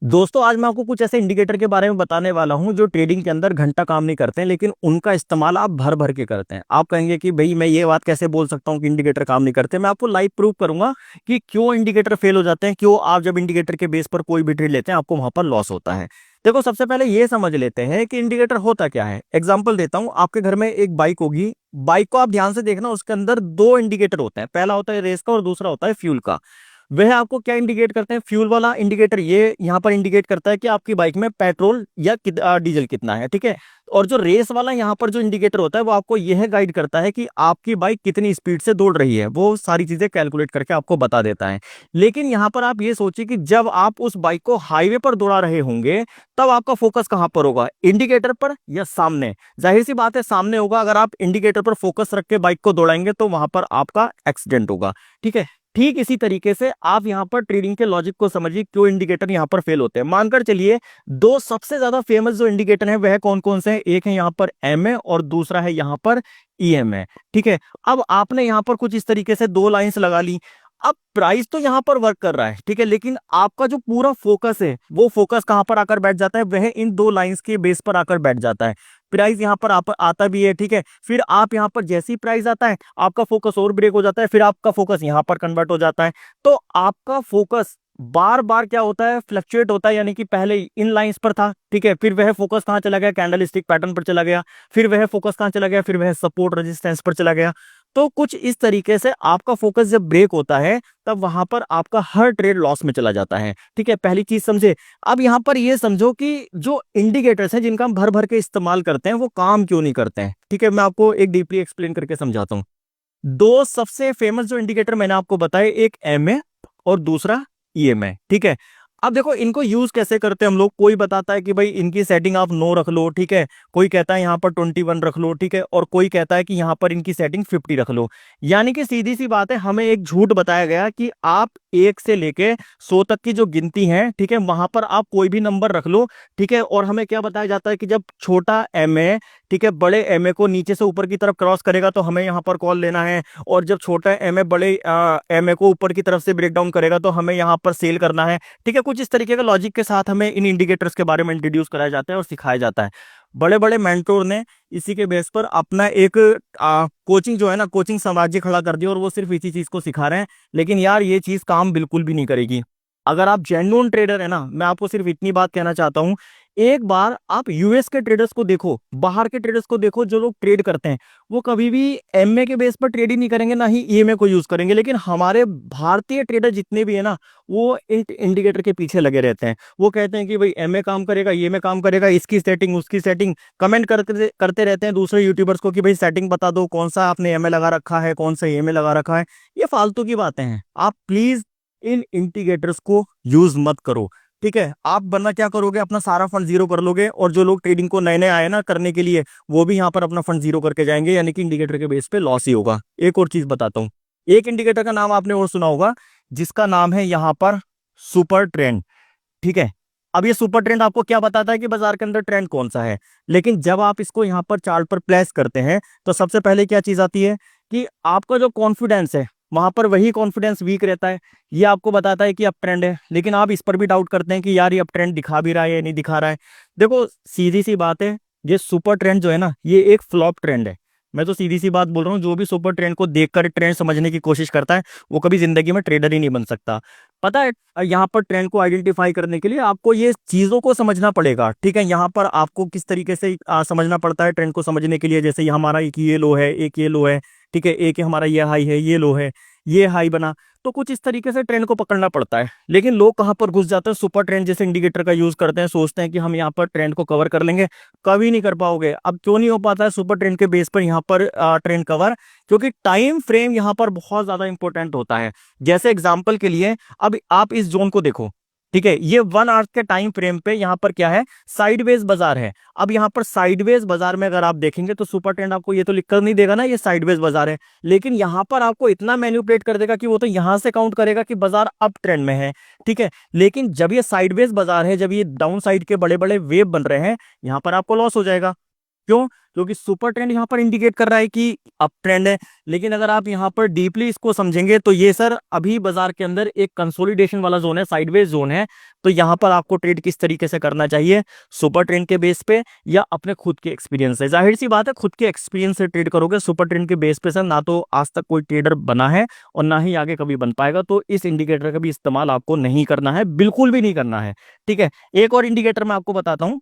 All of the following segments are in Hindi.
दोस्तों आज मैं आपको कुछ ऐसे इंडिकेटर के बारे में बताने वाला हूं जो ट्रेडिंग के अंदर घंटा काम नहीं करते हैं, लेकिन उनका इस्तेमाल आप भर भर के करते हैं। आप कहेंगे कि भाई मैं ये बात कैसे बोल सकता हूं कि इंडिकेटर काम नहीं करते। मैं आपको लाइव प्रूव करूंगा कि क्यों इंडिकेटर फेल हो जाते हैं, क्यों आप जब इंडिकेटर के बेस पर कोई भी ट्रेड लेते हैं आपको वहां पर लॉस होता है। देखो, सबसे पहले ये समझ लेते हैं कि इंडिकेटर होता क्या है। एग्जाम्पल देता हूं, आपके घर में एक बाइक होगी। बाइक को आप ध्यान से देखना, उसके अंदर दो इंडिकेटर होते हैं। पहला होता है रेस का और दूसरा होता है फ्यूल का। वह आपको क्या इंडिकेट करते हैं? फ्यूल वाला इंडिकेटर ये यहाँ पर इंडिकेट करता है कि आपकी बाइक में पेट्रोल या डीजल कितना है, ठीक है। और जो रेस वाला यहाँ पर जो इंडिकेटर होता है वो आपको यह गाइड करता है कि आपकी बाइक कितनी स्पीड से दौड़ रही है। वो सारी चीजें कैलकुलेट करके आपको बता देता है। लेकिन यहाँ पर आप ये सोचिए कि जब आप उस बाइक को हाईवे पर दौड़ा रहे होंगे तब आपका फोकस कहाँ पर होगा? इंडिकेटर पर या सामने? जाहिर सी बात है सामने होगा। अगर आप इंडिकेटर पर फोकस रख के बाइक को दौड़ाएंगे तो वहां पर आपका एक्सीडेंट होगा, ठीक है। ठीक इसी तरीके से आप यहां पर ट्रेडिंग के लॉजिक को समझिए, क्यों इंडिकेटर यहां पर फेल होते हैं। मानकर चलिए दो सबसे ज्यादा फेमस जो इंडिकेटर है वह कौन कौन से हैं? एक है यहां पर एमए और दूसरा है यहां पर ईएमए, ठीक है। अब आपने यहां पर कुछ इस तरीके से दो लाइंस लगा ली। अब प्राइस तो यहां पर वर्क कर रहा है, ठीक है, लेकिन आपका जो पूरा फोकस है वो फोकस कहां पर आकर बैठ जाता है? वह इन दो लाइंस के बेस पर आकर बैठ जाता है। प्राइस यहां पर आता भी है, ठीक है। फिर आप यहां पर जैसे ही प्राइस आता है आपका फोकस और ब्रेक हो जाता है, फिर आपका फोकस यहां पर कन्वर्ट हो जाता है। तो आपका फोकस बार बार क्या होता है? फ्लक्चुएट होता है। यानी कि पहले इन लाइंस पर था, ठीक है, फिर वह फोकस कहां चला गया? कैंडल स्टिक पैटर्न पर चला गया। फिर वह फोकस कहां चला गया? फिर वह सपोर्ट रेजिस्टेंस पर चला गया। तो कुछ इस तरीके से आपका फोकस जब ब्रेक होता है तब वहां पर आपका हर ट्रेड लॉस में चला जाता है, ठीक है। पहली चीज समझे। अब यहां पर ये समझो कि जो इंडिकेटर्स हैं जिनका हम भर भर के इस्तेमाल करते हैं वो काम क्यों नहीं करते हैं, ठीक है। मैं आपको एक डीपली एक्सप्लेन करके समझाता हूं। दो सबसे फेमस जो इंडिकेटर मैंने आपको बताए, एक एमए और दूसरा ईएमए, ठीक है। अब देखो इनको यूज कैसे करते हैं हम लोग। कोई बताता है कि भाई इनकी सेटिंग आप 9 रख लो, ठीक है। कोई कहता है यहाँ पर 21 रख लो, ठीक है। और कोई कहता है कि यहाँ पर इनकी सेटिंग 50 रख लो। यानी कि सीधी सी बात है, हमें एक झूठ बताया गया कि आप 1 से लेके 100 तक की जो गिनती है, ठीक है, वहां पर आप कोई भी नंबर रख लो, ठीक है। और हमें क्या बताया जाता है कि जब छोटा एमए, ठीक है, बड़े एमए को नीचे से ऊपर की तरफ क्रॉस करेगा तो हमें यहाँ पर कॉल लेना है। और जब छोटा एमए बड़े एमए को ऊपर की तरफ से ब्रेक डाउन करेगा तो हमें यहाँ पर सेल करना है, ठीक है। कुछ इस तरीके का लॉजिक के साथ हमें इन इंडिकेटर्स के बारे में इंट्रोड्यूस कराया जाता है और सिखाया जाता है। बड़े बड़े मेंटोर ने इसी के बेस पर अपना एक कोचिंग जो है ना, कोचिंग साम्राज्य खड़ा कर दिया और वो सिर्फ इसी चीज को सिखा रहे हैं। लेकिन यार ये चीज काम बिल्कुल भी नहीं करेगी। अगर आप जेन्युइन ट्रेडर है ना, मैं आपको सिर्फ इतनी बात कहना चाहता हूं, एक बार आप यूएस के ट्रेडर्स को देखो, बाहर के ट्रेडर्स को देखो, जो लोग ट्रेड करते हैं वो कभी भी एमए के बेस पर ट्रेड ही नहीं करेंगे, ना ही ईएमए को यूज करेंगे। लेकिन हमारे भारतीय ट्रेडर जितने भी है ना, वो इन इंडिकेटर के पीछे लगे रहते हैं। वो कहते हैं कि भाई एमए काम करेगा, ईएमए काम करेगा, इसकी सेटिंग उसकी सेटिंग, कमेंट करते करते रहते हैं दूसरे यूट्यूबर्स को कि भाई सेटिंग बता दो, कौन सा आपने एमए लगा रखा है, कौन सा ईएमए लगा रखा है। ये फालतू की बातें हैं। आप प्लीज इन इंडिकेटर्स को यूज मत करो, ठीक है। आप वरना क्या करोगे? अपना सारा फंड जीरो कर लोगे और जो लोग ट्रेडिंग को नए नए आए ना करने के लिए, वो भी यहाँ पर अपना फंड जीरो करके जाएंगे। यानी कि इंडिकेटर के बेस पे लॉस ही होगा। एक और चीज बताता हूँ, एक इंडिकेटर का नाम आपने और सुना होगा जिसका नाम है यहाँ पर सुपर ट्रेंड, ठीक है। अब ये सुपर ट्रेंड आपको क्या बताता है कि बाजार के अंदर ट्रेंड कौन सा है। लेकिन जब आप इसको यहाँ पर चार्ट पर प्लेस करते हैं तो सबसे पहले क्या चीज आती है कि आपका जो कॉन्फिडेंस है वहां पर वही कॉन्फिडेंस वीक रहता है। ये आपको बताता है कि अप ट्रेंड है, लेकिन आप इस पर भी डाउट करते हैं कि यार ये अप ट्रेंड दिखा भी रहा है या नहीं दिखा रहा है। देखो सीधी सी बात है, ये सुपर ट्रेंड जो है ना, ये एक फ्लॉप ट्रेंड है। मैं तो सीधी सी बात बोल रहा हूँ, जो भी सुपर ट्रेंड को देखकर ट्रेंड समझने की कोशिश करता है वो कभी जिंदगी में ट्रेडर ही नहीं बन सकता। पता है, यहाँ पर ट्रेंड को आइडेंटिफाई करने के लिए आपको ये चीजों को समझना पड़ेगा, ठीक है। यहाँ पर आपको किस तरीके से समझना पड़ता है ट्रेंड को समझने के लिए। जैसे ये हमारा एक ये लो है, एक ये लो है, ठीक है, एक हमारा ये हाई है, ये लो है, ये हाई बना। तो कुछ इस तरीके से ट्रेंड को पकड़ना पड़ता है। लेकिन लोग कहाँ पर घुस जाते हैं? सुपर ट्रेंड जैसे इंडिकेटर का यूज करते हैं, सोचते हैं कि हम यहाँ पर ट्रेंड को कवर कर लेंगे। कभी नहीं कर पाओगे। अब क्यों नहीं हो पाता है सुपर ट्रेंड के बेस पर यहाँ पर ट्रेंड कवर? क्योंकि टाइम फ्रेम यहाँ पर बहुत ज्यादा इंपॉर्टेंट होता है। जैसे एग्जाम्पल के लिए, अब आप इस जोन को देखो, ठीक है, ये 1 आवर के टाइम फ्रेम पे यहाँ पर क्या है? साइडवेज बाजार है। अब यहाँ पर साइडवेज बाजार में अगर आप देखेंगे तो सुपर ट्रेंड आपको ये तो लिखकर नहीं देगा ना ये साइडवेज बाजार है। लेकिन यहाँ पर आपको इतना मैनिपुलेट कर देगा कि वो तो यहाँ से काउंट करेगा कि बाजार अप ट्रेंड में है, ठीक है। लेकिन जब ये साइडवेज बाजार है, जब ये डाउन साइड के बड़े बड़े वेव बन रहे हैं, यहाँ पर आपको लॉस हो जाएगा। क्यों? क्योंकि सुपर ट्रेंड यहाँ पर इंडिकेट कर रहा है कि अप ट्रेंड है। लेकिन अगर आप यहाँ पर डीपली इसको समझेंगे तो ये सर अभी बाजार के अंदर एक कंसोलिडेशन वाला जोन है, साइडवेज जोन है। तो यहाँ पर आपको ट्रेड किस तरीके से करना चाहिए, सुपर ट्रेंड के बेस पे या अपने खुद के एक्सपीरियंस से? जाहिर सी बात है खुद के एक्सपीरियंस से ट्रेड करोगे। सुपर ट्रेंड के बेस पे सर ना तो आज तक कोई ट्रेडर बना है और ना ही आगे कभी बन पाएगा। तो इस इंडिकेटर का भी इस्तेमाल आपको नहीं करना है, बिल्कुल भी नहीं करना है। ठीक है, एक और इंडिकेटर मैं आपको बताता हूं,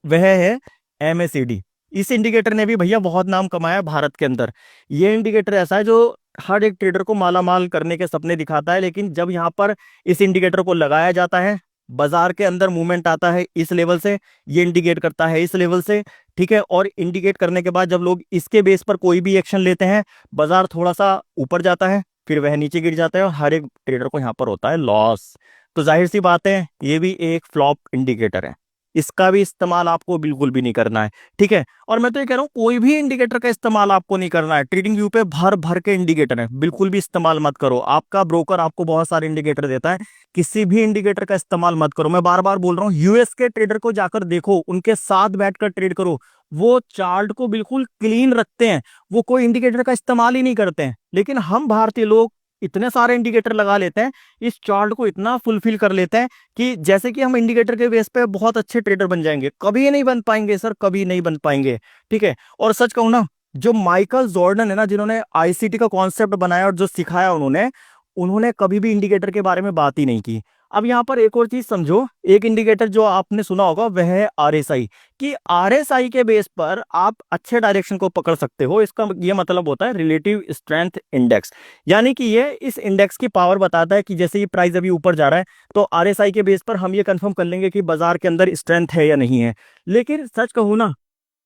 वह है MACD। इस इंडिकेटर ने भी भैया बहुत नाम कमाया भारत के अंदर। ये इंडिकेटर ऐसा है जो हर एक ट्रेडर को माला माल करने के सपने दिखाता है, लेकिन जब यहाँ पर इस इंडिकेटर को लगाया जाता है, बाजार के अंदर मूवमेंट आता है इस लेवल से, ये इंडिकेट करता है इस लेवल से। ठीक है, और इंडिकेट करने के बाद जब लोग इसके बेस पर कोई भी एक्शन लेते हैं, बाजार थोड़ा सा ऊपर जाता है, फिर वह नीचे गिर जाता है और हर एक ट्रेडर को यहाँ पर होता है लॉस। तो जाहिर सी बात है ये भी एक फ्लॉप इंडिकेटर है, इसका भी इस्तेमाल आपको बिल्कुल भी नहीं करना है। ठीक है, और मैं तो ये कह रहा हूँ कोई भी इंडिकेटर का इस्तेमाल आपको नहीं करना है। ट्रेडिंग व्यू पे भर भर के इंडिकेटर है, बिल्कुल भी इस्तेमाल मत करो। आपका ब्रोकर आपको बहुत सारे इंडिकेटर देता है, किसी भी इंडिकेटर का इस्तेमाल मत करो। मैं बार बार बोल रहा हूँ, यूएस के ट्रेडर को जाकर देखो, उनके साथ बैठकर ट्रेड करो, वो चार्ट को बिल्कुल क्लीन रखते हैं, वो कोई इंडिकेटर का इस्तेमाल ही नहीं करते हैं। लेकिन हम भारतीय लोग इतने सारे इंडिकेटर लगा लेते हैं, इस चार्ट को इतना फुलफिल कर लेते हैं कि जैसे कि हम इंडिकेटर के बेस पे बहुत अच्छे ट्रेडर बन जाएंगे। कभी नहीं बन पाएंगे सर, कभी नहीं बन पाएंगे। ठीक है, और सच कहूं ना, जो माइकल जॉर्डन है ना, जिन्होंने आईसीटी का कॉन्सेप्ट बनाया और जो सिखाया उन्होंने उन्होंने कभी भी इंडिकेटर के बारे में बात ही नहीं की। अब यहाँ पर एक और चीज समझो, एक इंडिकेटर जो आपने सुना होगा वह है RSI, कि RSI के बेस पर आप अच्छे डायरेक्शन को पकड़ सकते हो। इसका ये मतलब होता है रिलेटिव स्ट्रेंथ इंडेक्स, यानी कि ये इस इंडेक्स की पावर बताता है कि जैसे ये प्राइस अभी ऊपर जा रहा है तो RSI के बेस पर हम ये कंफर्म कर लेंगे कि बाजार के अंदर स्ट्रेंथ है या नहीं है। लेकिन सच कहूँ ना,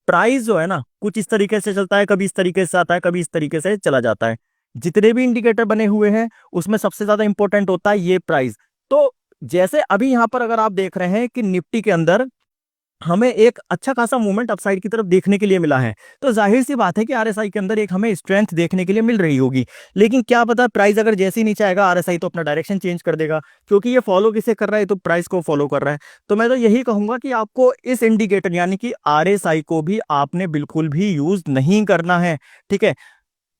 प्राइस जो है ना कुछ इस तरीके से चलता है, कभी इस तरीके से आता है, कभी इस तरीके से चला जाता है। जितने भी इंडिकेटर बने हुए हैं उसमें सबसे ज्यादा इंपॉर्टेंट होता है ये प्राइस। तो जैसे अभी यहां पर अगर आप देख रहे हैं कि निफ्टी के अंदर हमें एक अच्छा खासा मूवमेंट अपसाइड की तरफ देखने के लिए मिला है, तो जाहिर सी बात है कि RSI के अंदर एक हमें स्ट्रेंथ देखने के लिए मिल रही होगी। लेकिन क्या पता प्राइस अगर जैसे ही नीचे आएगा, RSI तो अपना डायरेक्शन चेंज कर देगा, क्योंकि ये फॉलो किसे कर रहा है, तो प्राइस को फॉलो कर रहा है। तो मैं तो यही कहूंगा कि आपको इस इंडिकेटर यानी कि RSI को भी आपने बिल्कुल भी यूज नहीं करना है। ठीक है,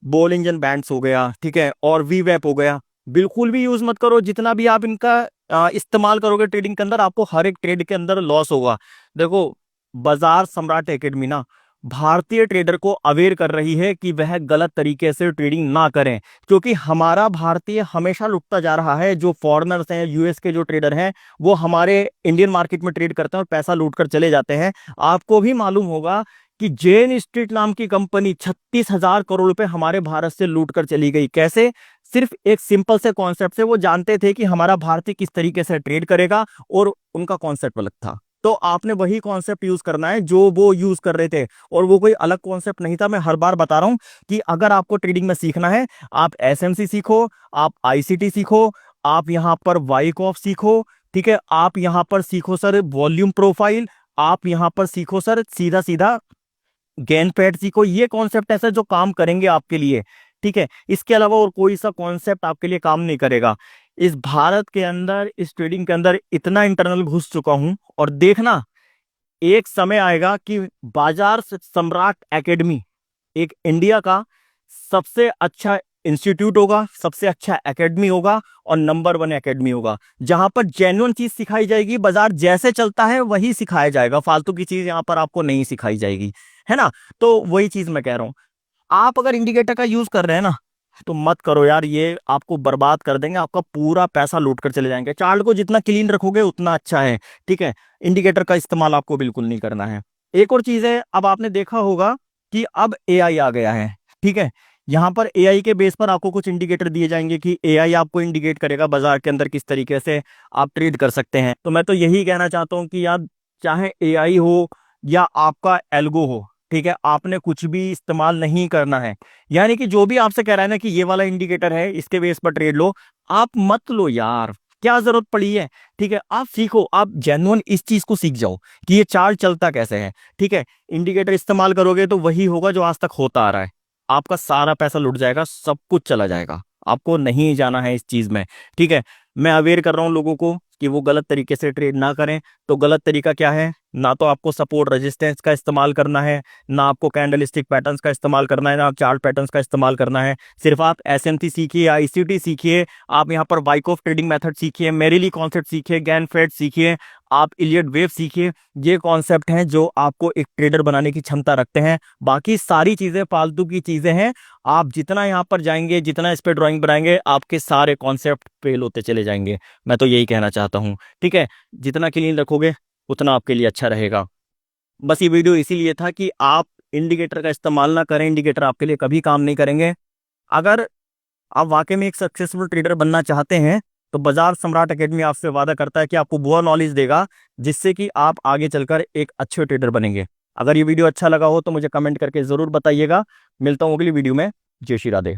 बॉल इंजन बैंड्स हो गया, ठीक है, और वीवैप हो गया, बिल्कुल भी यूज मत करो। जितना भी आप इनका इस्तेमाल करोगे ट्रेडिंग के अंदर, आपको हर एक ट्रेड के अंदर लॉस होगा। देखो, बाजार सम्राट एकेडमी ना भारतीय ट्रेडर को अवेयर कर रही है कि वह गलत तरीके से ट्रेडिंग ना करें, क्योंकि हमारा भारतीय हमेशा लुटता जा रहा है। जो फॉरेनर्स हैं, यूएस के जो ट्रेडर हैं, वो हमारे इंडियन मार्केट में ट्रेड करते हैं और पैसा लूट कर चले जाते हैं। आपको भी मालूम होगा कि जेन स्ट्रीट नाम की कंपनी 36,000 करोड़ रुपए हमारे भारत से लूट कर चली गई। कैसे? सिर्फ एक सिंपल से कॉन्सेप्ट से। वो जानते थे कि हमारा भारतीय किस तरीके से ट्रेड करेगा और उनका कॉन्सेप्ट अलग था। तो आपने वही कॉन्सेप्ट यूज करना है जो वो यूज कर रहे थे, और वो कोई अलग कॉन्सेप्ट नहीं था। मैं हर बार बता रहा हूं कि अगर आपको ट्रेडिंग में सीखना है, आप एसएमसी सीखो, आप आईसीटी सीखो, आप यहां पर वाइकॉफ सीखो। ठीक है, आप यहां पर सीखो सर वॉल्यूम प्रोफाइल, आप यहां पर सीखो सर सीधा सीधा गेन पैड सीखो। ये कॉन्सेप्ट ऐसा जो काम करेंगे आपके लिए। ठीक है, इसके अलावा और कोई सा कॉन्सेप्ट आपके लिए काम नहीं करेगा। इस भारत के अंदर, इस ट्रेडिंग के अंदर इतना इंटरनल घुस चुका हूं, और देखना एक समय आएगा कि बाजार सम्राट एकेडमी एक इंडिया का सबसे अच्छा इंस्टीट्यूट होगा, सबसे अच्छा एकेडमी होगा और नंबर 1 एकेडमी होगा, जहां पर जेन्युइन चीज सिखाई जाएगी। बाजार जैसे चलता है वही सिखाया जाएगा, फालतू की चीज यहां पर आपको नहीं सिखाई जाएगी, है ना। तो वही चीज मैं कह रहा हूं, आप अगर इंडिकेटर का यूज कर रहे हैं ना, तो मत करो यार, ये आपको बर्बाद कर देंगे, आपका पूरा पैसा लूट कर चले जाएंगे। चार्ट को जितना क्लीन रखोगे उतना अच्छा है। ठीक है, इंडिकेटर का इस्तेमाल आपको बिल्कुल नहीं करना है। एक और चीज है, अब आपने देखा होगा कि अब एआई आ गया है। ठीक है, यहां पर एआई के बेस पर आपको कुछ इंडिकेटर दिए जाएंगे कि एआई आपको इंडिकेट करेगा बाजार के अंदर किस तरीके से आप ट्रेड कर सकते हैं। तो मैं तो यही कहना चाहता हूं कि यार, चाहे एआई हो या आपका एल्गो हो, ठीक है, आपने कुछ भी इस्तेमाल नहीं करना है। यानी कि जो भी आपसे कह रहा है ना कि ये वाला इंडिकेटर है, इसके बेस पर ट्रेड लो, आप मत लो यार, क्या जरूरत पड़ी है। ठीक है, आप सीखो, आप जेन्युइन इस चीज को सीख जाओ कि ये चार्ट चलता कैसे है। ठीक है, इंडिकेटर इस्तेमाल करोगे तो वही होगा जो आज तक होता आ रहा है। आपका सारा पैसा लुट जाएगा, सब कुछ चला जाएगा, आपको नहीं जाना है इस चीज में। ठीक है, मैं अवेयर कर रहा हूं लोगों को कि वो गलत तरीके से ट्रेड ना करें। तो गलत तरीका क्या है? ना तो आपको सपोर्ट रेजिस्टेंस का इस्तेमाल करना है, ना आपको कैंडलस्टिक पैटर्न्स का इस्तेमाल करना है, ना आप चार्ट पैटर्न्स का इस्तेमाल करना है। सिर्फ आप एसएमसी सीखिए, आईसीटी सीखिए, आप यहाँ पर वाइकॉफ ट्रेडिंग मेथड सीखिए, मेरिली कॉन्सेप्ट सीखिए, गैन फेड सीखिए, आप इलियट वेव सीखिए। ये कॉन्सेप्ट हैं जो आपको एक ट्रेडर बनाने की क्षमता रखते हैं। बाकी सारी चीजें फालतू की चीजें हैं। आप जितना यहाँ पर जाएंगे, जितना इस पे ड्राइंग बनाएंगे, आपके सारे कॉन्सेप्ट फेल होते चले जाएंगे। मैं तो यही कहना चाहता हूँ। ठीक है, जितना क्लीन रखोगे उतना आपके लिए अच्छा रहेगा। बस ये वीडियो इसीलिए था कि आप इंडिकेटर का इस्तेमाल ना करें, इंडिकेटर आपके लिए कभी काम नहीं करेंगे। अगर आप वाकई में एक सक्सेसफुल ट्रेडर बनना चाहते हैं तो बाजार सम्राट एकेडमी आपसे वादा करता है कि आपको वो नॉलेज देगा जिससे कि आप आगे चलकर एक अच्छे ट्रेडर बनेंगे। अगर ये वीडियो अच्छा लगा हो तो मुझे कमेंट करके जरूर बताइएगा। मिलता हूँ अगली वीडियो में। जय श्री राधे।